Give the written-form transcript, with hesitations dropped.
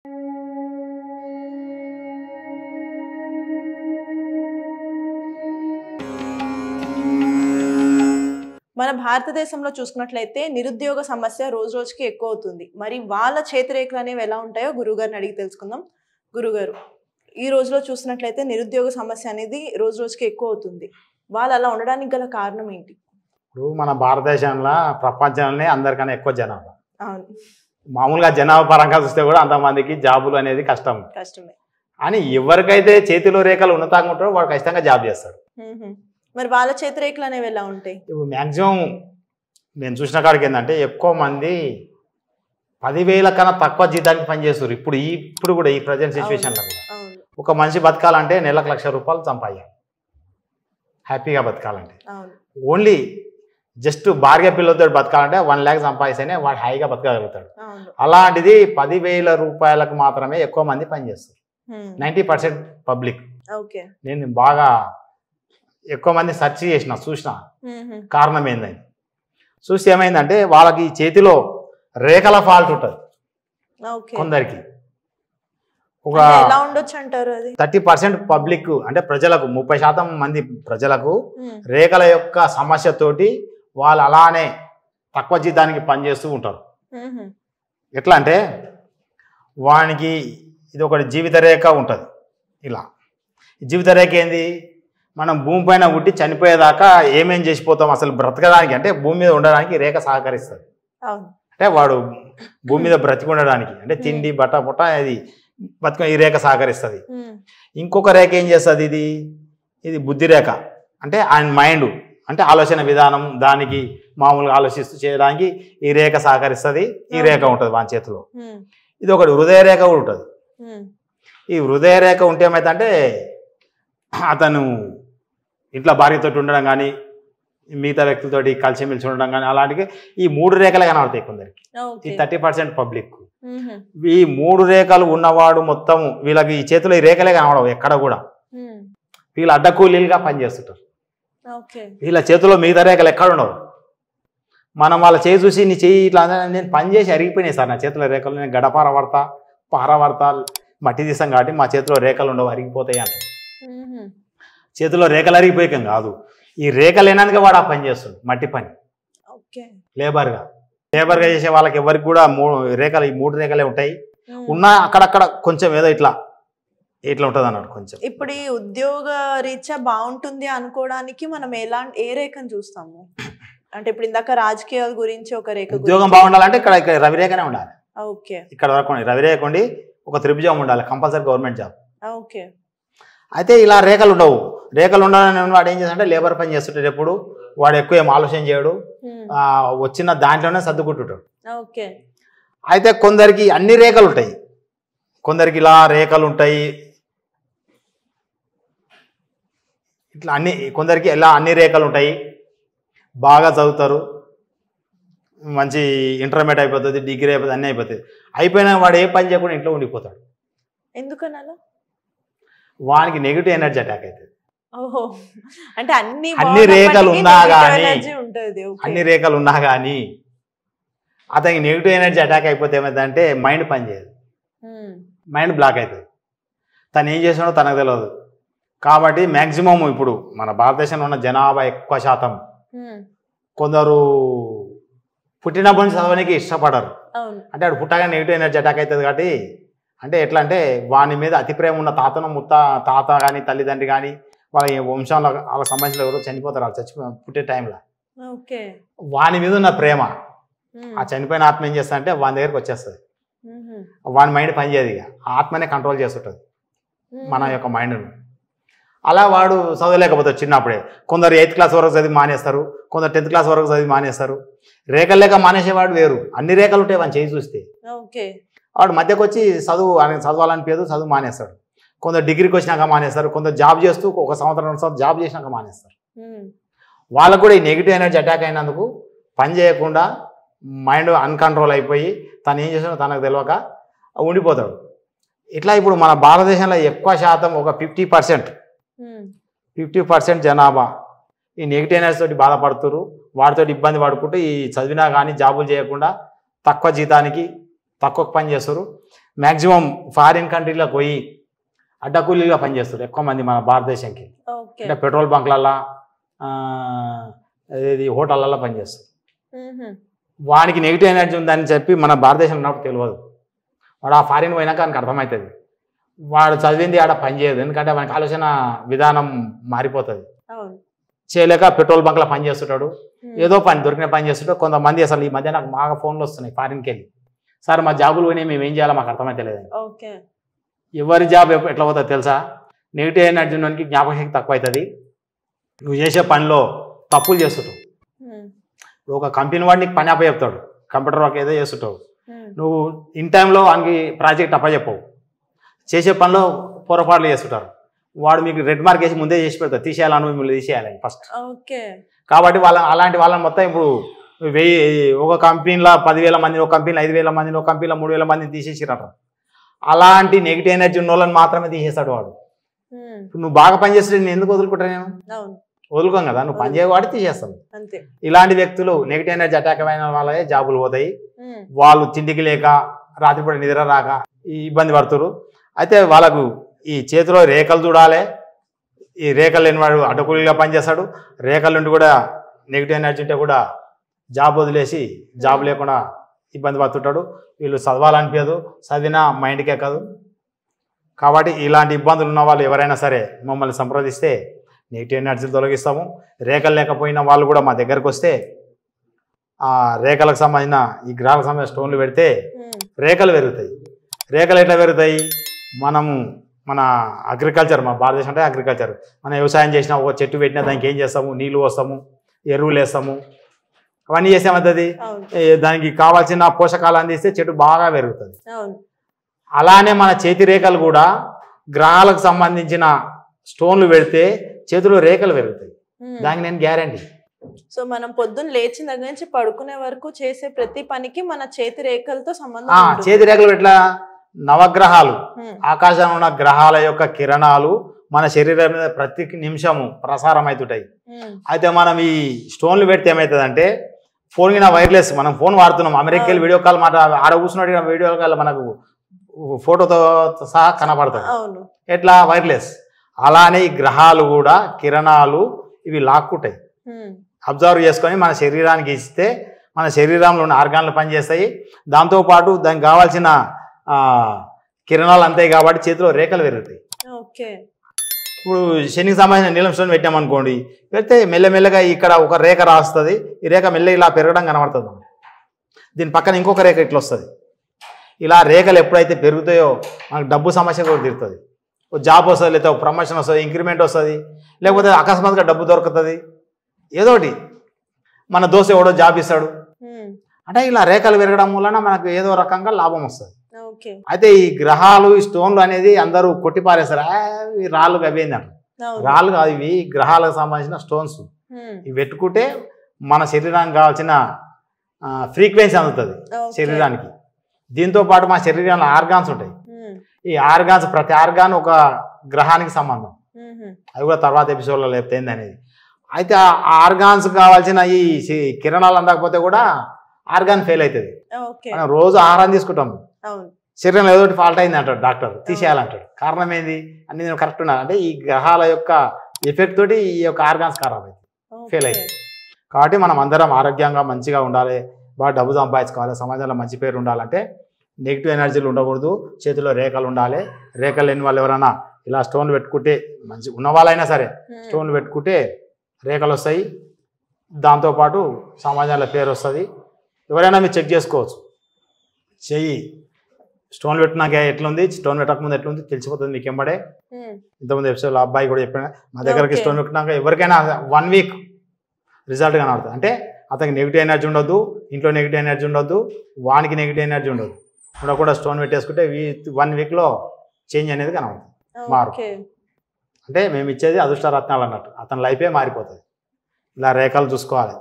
మన భారతదేశంలో చూసుకున్నట్లయితే నిరుద్యోగ సమస్య రోజు రోజుకి ఎక్కువ అవుతుంది. మరి వాళ్ళ చేతిరేఖలు అనేవి ఎలా ఉంటాయో గురువుగారిని అడిగి తెలుసుకుందాం. గురుగారు, ఈ రోజులో చూసినట్లయితే నిరుద్యోగ సమస్య అనేది రోజు రోజుకి ఎక్కువ అవుతుంది. వాళ్ళు అలా ఉండడానికి గల కారణం ఏంటి? ఇప్పుడు మన భారతదేశంలో ప్రపంచంలోనే అందరికన్నా ఎక్కువ జనాభా. అవును, మామూలుగా జనాభా పరంగా చూస్తే కూడా అంతమందికి జాబులు అనేది కష్టమే. అని ఎవరికైతే చేతిలో రేఖలు ఉన్నతంగా ఉంటారో వాడు ఖచ్చితంగా జాబ్ చేస్తాడు. మరి వాళ్ళ చేతిరేఖలు అనేవి ఎలా ఉంటాయి? ఇప్పుడు మ్యాక్సిమం నేను చూసిన కాడికి ఏంటంటే ఎక్కువ మంది 10,000 కన్నా తక్కువ జీతానికి పనిచేస్తారు. ఇప్పుడు కూడా ఈ ప్రజెంట్ సిచ్యువేషన్లో కూడా ఒక మనిషి బతకాలంటే నెలకు ₹1,00,000 సంపాదించాలి. హ్యాపీగా బతకాలంటే ఓన్లీ జస్ట్ భార్య పిల్లలతో బతకాలంటే 1,00,000 సంపాదిస్తేనే వాడు హాయిగా బతకగలుగుతాడు. అలాంటిది 10,000 మాత్రమే ఎక్కువ మంది పనిచేస్తారు. 90% పబ్లిక్. నేను బాగా ఎక్కువ మంది సెర్చ్ చూసిన కారణం ఏందని చూస్తే ఏమైందంటే వాళ్ళకి చేతిలో రేఖల ఫాల్ట్ ఉంటుంది. కొందరికి ఒక 30% పబ్లిక్ అంటే ప్రజలకు 30% మంది ప్రజలకు రేఖల యొక్క సమస్యతోటి వాళ్ళు అలానే తక్కువ జీతానికి పనిచేస్తూ ఉంటారు. ఎట్లా అంటే వానికి ఇది ఒకటి జీవిత రేఖ ఉంటుంది. ఇలా జీవిత రేఖ ఏంది, మనం భూమి పైన పుట్టి చనిపోయేదాకా ఏమేం చేసిపోతాం అసలు బ్రతకడానికి అంటే భూమి మీద ఉండడానికి రేఖ సహకరిస్తుంది. అంటే వాడు భూమి మీద బ్రతికి ఉండడానికి అంటే తిండి బట్ట పుట్ట అది బతుకు ఈ రేఖ సహకరిస్తుంది. ఇంకొక రేఖ ఏం చేస్తుంది, ఇది బుద్ధి రేఖ అంటే ఆయన మైండ్ అంటే ఆలోచన విధానం దానికి మామూలుగా ఆలోచిస్తూ చేయడానికి ఈ రేఖ సహకరిస్తుంది. ఈ రేఖ ఉంటుంది వాని చేతిలో. ఇది ఒకటి హృదయ రేఖ కూడా ఉంటుంది. ఈ హృదయ రేఖ ఉంటే ఏమైతే అతను ఇంట్లో భార్యతో ఉండడం కానీ మిగతా వ్యక్తులతోటి కలిసిమెలిసి ఉండడం కానీ అలాంటివి ఈ 3 రేఖలే కనబడతాయి కొందరికి. ఈ 30% పబ్లిక్ ఈ 3 రేఖలు ఉన్నవాడు మొత్తం వీళ్ళకి ఈ చేతిలో ఈ రేఖలే కనబడవు ఎక్కడ కూడా. వీళ్ళు అడ్డకూలీలుగా పనిచేస్తుంటారు. వీళ్ళ చేతిలో మిగతా రేఖలు ఎక్కడ ఉండవు. మనం వాళ్ళ చేయి చూసి నీ చెయ్యి ఇట్లా నేను పని చేసి అరిగిపోయినాయి సార్ నా చేతిలో రేఖలు, నేను గడపార పడతా పార పడతా మట్టి తీసాం కాబట్టి మా చేతిలో రేఖలు ఉండవు అరిగిపోతాయి అంట. చేతిలో రేఖలు అరిగిపోయాం కాదు, ఈ రేఖలు లేనందుకే వాడు ఆ పని చేస్తుంది మట్టి పని. లేబర్గా చేసే వాళ్ళకి ఎవరికి కూడా ఈ 3 రేఖలే ఉంటాయి. ఉన్నా అక్కడక్కడ కొంచెం ఏదో ఇట్లా ఉంటుంది అన్నాడు కొంచెం. ఇప్పుడు ఈ ఉద్యోగ రీత్యా బాగుంటుంది అనుకోవడానికి మనం ఏ రేఖను చూస్తాము అంటే ఇప్పుడు ఇందాక రాజకీయాల గురించి ఒక రేఖ, ఉద్యోగం బాగుండాలంటే ఇక్కడ రవిరేఖనే ఉండాలి. ఇక్కడ వరకు రవిరేఖ ఉండి ఒక త్రిభుజం ఉండాలి కంపల్సరీ గవర్నమెంట్ జాబ్. అయితే ఇలా రేఖలు ఉండవు. రేఖలు ఉండాలని వాడు ఏం చేస్తాడంటే లేబర్ పని చేస్తుంటాడు. ఎప్పుడు వాడు ఎక్కువ ఏం ఆలోచన చేయడు, వచ్చిన దాంట్లోనే సర్దుకుంటుంటాడు. అయితే కొందరికి అన్ని రేఖలు ఉంటాయి, కొందరికి ఇలా రేఖలు ఉంటాయి, ఇట్లా కొందరికి ఇలా అన్ని రేఖలు ఉంటాయి. బాగా చదువుతారు, మంచి ఇంటర్మీడియట్ అయిపోతుంది, డిగ్రీ అయిపోతుంది, అన్నీ అయిపోతుంది. అయిపోయినా వాడు ఏ పని చేయకుండా ఇంట్లో ఉండిపోతాడు. ఎందుకన్నా వానికి నెగిటివ్ ఎనర్జీ అటాక్ అవుతుంది. అంటే అన్ని రేఖలు ఉన్నా కానీ అతనికి నెగిటివ్ ఎనర్జీ అటాక్ అయిపోతే ఏమైందంటే మైండ్ పనిచేయదు, మైండ్ బ్లాక్ అవుతుంది. తను ఏం చేసినాడో తనకు తెలియదు. కాబట్టి మ్యాక్సిమం ఇప్పుడు మన భారతదేశంలో ఉన్న జనాభా ఎక్కువ శాతం కొందరు పుట్టినప్పటి నుంచి చదవడానికి ఇష్టపడరు. అంటే వాడు పుట్టగా నెగిటివ్ ఎనర్జీ అటాక్ అవుతుంది. కాబట్టి అంటే ఎట్లా అంటే వాని మీద అతి ప్రేమ ఉన్న తాత కానీ తల్లిదండ్రి కానీ వాళ్ళ వంశంలో వాళ్ళకి సంబంధించిన ఎవరో చనిపోతారు. వాళ్ళు పుట్టే టైంలో వాని మీద ఉన్న ప్రేమ ఆ చనిపోయిన ఆత్మ ఏం చేస్తా అంటే వాని దగ్గరికి వచ్చేస్తుంది. వాని మైండ్ పనిచేయదు, ఇక ఆత్మనే కంట్రోల్ చేస్తుంటుంది మన యొక్క మైండ్ను. అలా వాడు చదవలేకపోతాడు చిన్నప్పుడే. కొందరు 8th క్లాస్ వరకు చదివి మానేస్తారు, కొందరు 10th క్లాస్ వరకు చదివి మానేస్తారు. రేఖలు లేక మానేసేవాడు వేరు, అన్ని రేఖలు ఉంటాయి వాడిని చేయి చూస్తే. వాడు మధ్యకు వచ్చి చదవాలనిపించదు, చదువు మానేస్తాడు. కొందరు డిగ్రీకి వచ్చినాక మానేస్తారు, కొందరు జాబ్ చేస్తూ 1 సంవత్సరం 2 సంవత్సరం జాబ్ చేసినాక మానేస్తారు. వాళ్ళకు కూడా ఈ నెగిటివ్ ఎనర్జీ అటాక్ అయినందుకు పని చేయకుండా మైండ్ అన్కంట్రోల్ అయిపోయి తను ఏం చేసినా తనకు తెలియక ఉండిపోతాడు. ఇట్లా ఇప్పుడు మన భారతదేశంలో ఎక్కువ శాతం ఒక 50% జనాభా ఈ నెగిటివ్ ఎనర్జీ తోటి బాధపడుతున్నారు. వాటితో ఇబ్బంది పడుకుంటూ ఈ చదివినా కానీ జాబులు చేయకుండా తక్కువ జీతానికి తక్కువ పని చేస్తారు. మ్యాక్సిమం ఫారిన్ కంట్రీలకు పోయి అడ్డకూలీగా పనిచేస్తారు ఎక్కువ మంది మన భారతదేశానికి. అంటే పెట్రోల్ బంక్లల్లో ఇది హోటళ్ళల్లో పనిచేస్తారు. వానికి నెగిటివ్ ఎనర్జీ ఉందని చెప్పి మన భారతదేశంలో ఉన్నప్పుడు తెలియదు. వాడు ఆ ఫారిన్ పోయినాక ఆయనకు అర్థమవుతుంది. వాడు చదివింది ఆడ పనిచేయదు, ఎందుకంటే మనకి ఆలోచన విధానం మారిపోతుంది. చేయలేక పెట్రోల్ బంక్లో పని చేస్తుంటాడు, ఏదో పని దొరికిన పని చేస్తుంటాడు. కొంతమంది అసలు ఈ మధ్య నాకు బాగా ఫోన్లు వస్తున్నాయి ఫారిన్కి వెళ్ళి, సార్ మా జాబులు పోయినాయి, మేము ఏం చేయాలో మాకు అర్థమైతే లేదండి. ఎవరి జాబ్ ఎట్లా పోతుంది తెలుసా? నెగిటివ్ ఎనర్జీ ఉన్నోనికి జ్ఞాపకశక్తి తక్కువ అవుతుంది, నువ్వు చేసే పనిలో తప్పులు చేస్తుంటావు. ఒక కంపెనీ వాడు నీకు పని అప్పచెప్తాడు, కంప్యూటర్ వర్క్ ఏదో చేస్తుంటావు, నువ్వు ఇన్ టైంలో వానికి ప్రాజెక్ట్ అప్పచెప్పవు, చేసే పనిలో పొరపాట్లు చేస్తుంటారు. వాడు మీకు రెడ్ మార్క్ వేసి ముందే చేసి పెడతాడు, తీసేయాలని మిమ్మల్ని తీసేయాలని ఫస్ట్. కాబట్టి అలాంటి వాళ్ళని మొత్తం ఇప్పుడు ఒక కంపెనీలో 10,000 మందిని, ఒక కంపెనీలో 5,000 మందిని, ఒక కంపెనీలో 3,000 మందిని తీసేసిరట. అలాంటి నెగిటివ్ ఎనర్జీ ఉన్న వాళ్ళని మాత్రమే తీసేస్తాడు వాడు. ఇప్పుడు నువ్వు బాగా పనిచేస్తే నేను ఎందుకు వదులుకుంటా? నేను వదులుకోం కదా, నువ్వు పని చేయవాడి తీసేస్తావు. ఇలాంటి వ్యక్తులు నెగిటివ్ ఎనర్జీ అటాక్ అయిన వాళ్ళే జాబులు పోతాయి. వాళ్ళు తిండికి లేక రాత్రిపూట నిద్ర రాక ఇబ్బంది పడుతున్నారు. అయితే వాళ్ళకు ఈ చేతిలో రేఖలు చూడాలి. ఈ రేఖలు లేనివాడు అడ్డకూలీగా పనిచేస్తాడు. రేఖల నుండి కూడా నెగిటివ్ ఎనర్జీ ఉంటే కూడా జాబ్ వదిలేసి జాబ్ లేకుండా ఇబ్బంది పడుతుంటాడు. వీళ్ళు చదవాలనిపించదు, చదివినా మైండ్కి ఎక్కదు. కాబట్టి ఇలాంటి ఇబ్బందులు ఉన్న వాళ్ళు ఎవరైనా సరే మమ్మల్ని సంప్రదిస్తే నెగిటివ్ ఎనర్జీలు తొలగిస్తాము. రేఖలు లేకపోయిన వాళ్ళు కూడా మా దగ్గరకు వస్తే ఆ రేఖలకు సంబంధించిన ఈ గ్రహాలకు సంబంధించిన స్టోన్లు పెడితే రేఖలు పెరుగుతాయి. రేఖలు ఎట్లా పెరుగుతాయి? మన అగ్రికల్చర్, మన భారతదేశం అంటే అగ్రికల్చర్, మనం వ్యవసాయం చేసినా ఒక చెట్టు పెట్టినా దానికి ఏం చేస్తాము? నీళ్ళు పోస్తాము, ఎరువులు వేస్తాము, అవన్నీ చేసామవుతుంది. దానికి కావాల్సిన పోషకాలు అందిస్తే చెట్టు బాగా పెరుగుతుంది. అలానే మన చేతి రేఖలు కూడా గ్రహాలకు సంబంధించిన స్టోన్లు పెడితే చేతిలో రేఖలు పెరుగుతాయి. దానికి నేను గ్యారంటీ. సో మనం పొద్దున్న లేచిన దగ్గర నుంచి పడుకునే వరకు చేసే ప్రతి పనికి మన చేతి రేఖలతో సంబంధం. చేతి రేఖలు ఎట్లా? నవగ్రహాలు, ఆకాశంలో ఉన్న గ్రహాల యొక్క కిరణాలు మన శరీరం మీద ప్రతి నిమిషము ప్రసారం అవుతుంటాయి. అయితే మనం ఈ స్టోన్లు పెడితే ఏమవుతుందంటే, ఫోన్ కింద వైర్లెస్, మనం ఫోన్ వాడుతున్నాం, అమెరికా వెళ్ళి వీడియో కాల్ మాట ఆడ కూర్చున్నట్టు వీడియో కాల్ మనకు ఫోటోతో సహా కనపడతాయి. ఎట్లా? వైర్లెస్. అలానే ఈ గ్రహాలు కూడా కిరణాలు ఇవి లాక్కుంటాయి. అబ్జర్వ్ చేసుకొని మన శరీరానికి ఇస్తే మన శరీరంలో ఉన్న ఆర్గాన్లు పనిచేస్తాయి. దాంతోపాటు దానికి కావాల్సిన కిరణాలు అంతాయి కాబట్టి చేతిలో రేఖలు పెరుగుతాయి. ఇప్పుడు శనికి సంబంధించిన నీలం స్టోన్ పెట్టామనుకోండి, పెడితే మెల్లమెల్లగా ఇక్కడ ఒక రేఖ రాస్తుంది. ఈ రేఖ మెల్ల ఇలా పెరగడం కనబడుతుంది. దీని పక్కన ఇంకొక రేఖ ఇట్లా వస్తుంది. ఇలా రేఖలు ఎప్పుడైతే పెరుగుతాయో మనకు డబ్బు సమస్య కూడా తీరుతుంది. జాబ్ వస్తుంది, లేదా ప్రమోషన్ వస్తుంది, ఇంక్రిమెంట్ వస్తుంది, లేకపోతే అకస్మాత్తుగా డబ్బు దొరుకుతుంది. ఏదోటి మన దోస్త్ ఎవడో జాబ్ ఇస్తాడు. అంటే ఇలా రేఖలు పెరగడం వలన మనకు ఏదో రకంగా లాభం వస్తుంది. అయితే ఈ గ్రహాలు, ఈ స్టోన్లు అనేది అందరూ కొట్టిపారేస్తారు. ఈ రాళ్ళు అవేందంట. రాళ్ళు కాదు, ఇవి గ్రహాలకు సంబంధించిన స్టోన్స్. ఇవి పెట్టుకుంటే మన శరీరానికి కావాల్సిన ఫ్రీక్వెన్సీ అందుతుంది శరీరానికి. దీంతో పాటు మన శరీరంలో ఆర్గాన్స్ ఉంటాయి. ఈ ఆర్గాన్స్, ప్రతి ఆర్గాన్ ఒక గ్రహానికి సంబంధం. అది కూడా తర్వాత ఎపిసోడ్లో లేపుతుంది అనేది. అయితే ఆ ఆర్గాన్స్ కావాల్సిన ఈ కిరణాలు అందకపోతే కూడా ఆర్గాన్ ఫెయిల్ అవుతుంది. మనం రోజు ఆహారం తీసుకుంటాం, శరీరంలో ఏదో ఫాల్ట్ అయింది అంటాడు డాక్టర్, తీసేయాలంటాడు. కారణం ఏంది? అన్ని నేను కరెక్ట్ ఉన్నా అంటే ఈ గ్రహాల యొక్క ఎఫెక్ట్ తోటి ఈ యొక్క ఆర్గాన్స్ ఖరాబ్ అవుతుంది, ఫెయిల్ అవుతుంది. కాబట్టి మనం అందరం ఆరోగ్యంగా మంచిగా ఉండాలి, బాగా డబ్బు సంపాదించుకోవాలి, సమాజంలో మంచి పేరు ఉండాలంటే నెగిటివ్ ఎనర్జీలు ఉండకూడదు, చేతిలో రేఖలు ఉండాలి. రేఖలు లేని వాళ్ళు ఎవరైనా ఇలా స్టోన్లు పెట్టుకుంటే, మంచి ఉన్న వాళ్ళైనా సరే స్టోన్లు పెట్టుకుంటే రేఖలు వస్తాయి. దాంతోపాటు సమాజంలో పేరు వస్తుంది. ఎవరైనా మీరు చెక్ చేసుకోవచ్చు. చెయ్యి స్టోన్ పెట్టినాక ఎట్లుంది, స్టోన్ పెట్టకముందు ఎట్లుంది తెలిసిపోతుంది మీకు ఎంబడే. ఇంతకుముందు ఎపిసోడ్లో అబ్బాయి కూడా చెప్పిన, మా దగ్గరికి స్టోన్ పెట్టినాక ఎవరికైనా 1 వీక్ రిజల్ట్ కనబడుతుంది. అంటే అతనికి నెగిటివ్ ఎనర్జీ ఉండొద్దు, ఇంట్లో నెగిటివ్ ఎనర్జీ ఉండొద్దు, వానికి నెగిటివ్ ఎనర్జీ ఉండదు. కూడా స్టోన్ పెట్టేసుకుంటే 1 వీక్లో చేంజ్ అనేది కనబడుతుంది, మార్పు. అంటే మేము ఇచ్చేది అదృష్ట రత్నాలు అన్నట్టు, అతని లైఫే మారిపోతుంది. ఇలా రేఖలు చూసుకోవాలి.